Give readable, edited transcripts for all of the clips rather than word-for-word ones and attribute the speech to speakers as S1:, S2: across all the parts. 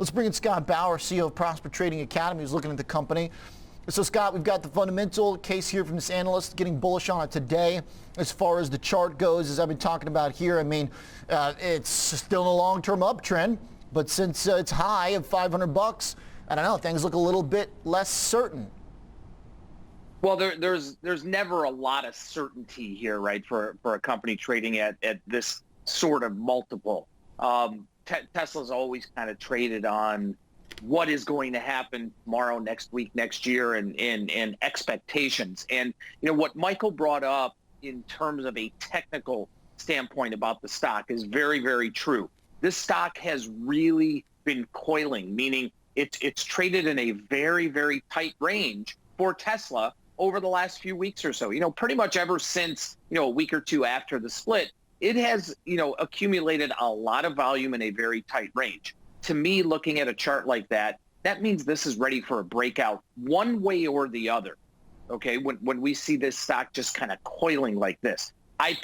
S1: Let's bring in Scott Bauer, CEO of Prosper Trading Academy, who's looking at the company. So Scott, we've got the fundamental case here from this analyst getting bullish on it today. As far as the chart goes, as I've been talking about here, I mean, it's still a long-term uptrend, but since it's high of 500 bucks, I don't know, things look a little bit less certain.
S2: Well, there's never a lot of certainty here, right, for a company trading at this sort of multiple. Tesla's always kind of traded on what is going to happen tomorrow, next week, next year, and expectations. And, you know, what Michael brought up in terms of a technical standpoint about the stock is very, very true. This stock has really been coiling, meaning it's traded in a very, very tight range for Tesla over the last few weeks or so. You know, pretty much ever since, you know, a week or two after the split, it has, you know, accumulated a lot of volume in a very tight range. To me, looking at a chart like that, that means this is ready for a breakout one way or the other. Okay, when we see this stock just kind of coiling like this, I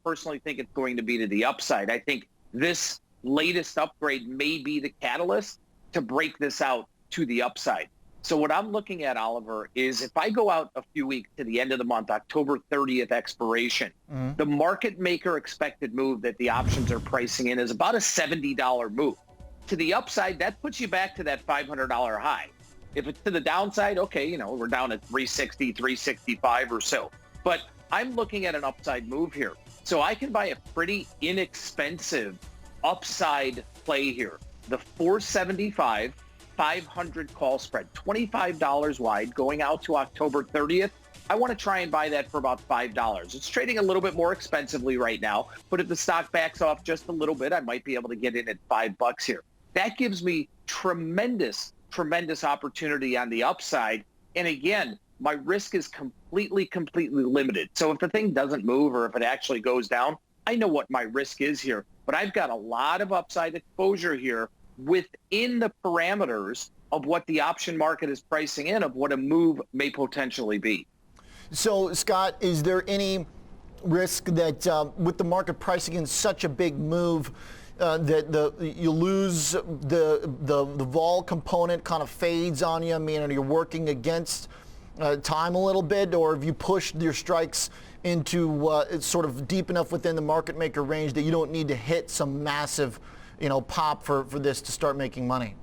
S2: personally think it's going to be to the upside. I think this latest upgrade may be the catalyst to break this out to the upside. So what I'm looking at, Oliver, is if I go out a few weeks to the end of the month, October 30th expiration, the market maker expected move that the options are pricing in is about a $70 move. To the upside, that puts you back to that $500 high. If it's to the downside, okay, you know, we're down at 360, 365 or so. But I'm looking at an upside move here. So I can buy a pretty inexpensive upside play here. The 475, 500 call spread, $25 wide going out to October 30th. I want to try and buy that for about $5. It's trading a little bit more expensively right now, but if the stock backs off just a little bit, I might be able to get in at $5 here. That gives me tremendous opportunity on the upside. And again, my risk is completely limited. So if the thing doesn't move or if it actually goes down, I know what my risk is here. But I've got a lot of upside exposure here within the parameters of what the option market is pricing in of what a move may potentially be.
S1: So Scott, is there any risk that with the market pricing in such a big move, that you lose the vol component kind of fades on you? I mean, are you working against time a little bit, or have you pushed your strikes into sort of deep enough within the market maker range that you don't need to hit some massive, you know, pop for this to start making money?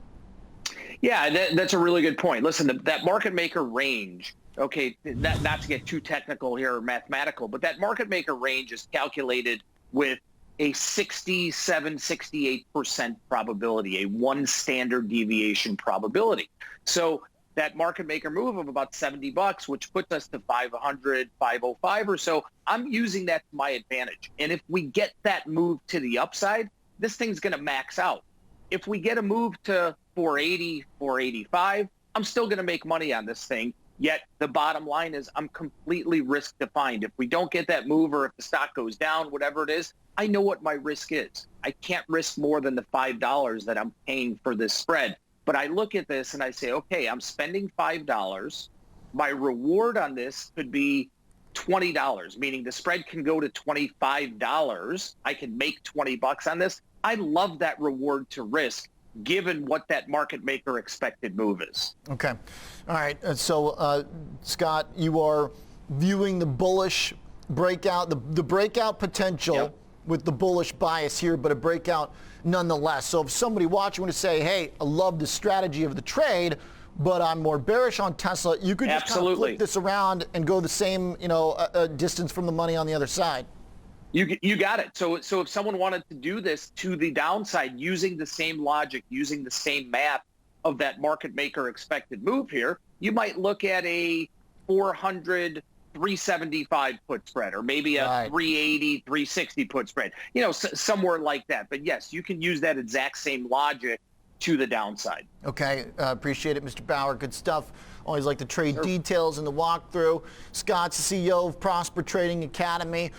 S2: Yeah, that's a really good point. Listen, that market maker range, okay, not to get too technical here or mathematical, but that market maker range is calculated with a 67, 68% probability, a one standard deviation probability. So that market maker move of about $70, which puts us to 500, 505 or so, I'm using that to my advantage. And if we get that move to the upside, this thing's going to max out. If we get a move to 480, 485, I'm still going to make money on this thing. Yet the bottom line is I'm completely risk defined. If we don't get that move or if the stock goes down, whatever it is, I know what my risk is. I can't risk more than the $5 that I'm paying for this spread. But I look at this and I say, okay, I'm spending $5. My reward on this could be $20, meaning the spread can go to $25. I can make $20 on this. I love that reward to risk, given what that market maker expected move is.
S1: Okay. All right. So, Scott, you are viewing the bullish breakout, the breakout potential with the bullish bias here, but a breakout nonetheless. So if somebody watching would say, hey, I love the strategy of the trade, but I'm more bearish on Tesla, you could just kind of flip this around and go the same, you know, distance from the money on the other side.
S2: You got it. So if someone wanted to do this to the downside using the same logic, using the same math of that market maker expected move here, you might look at a 400, 375 put spread, or maybe a 380, 360 put spread, you know, somewhere like that. But yes, you can use that exact same logic to the downside.
S1: Okay, appreciate it, Mr. Bauer. Good stuff. Always like the trade details and the walkthrough. Scott's the CEO of Prosper Trading Academy.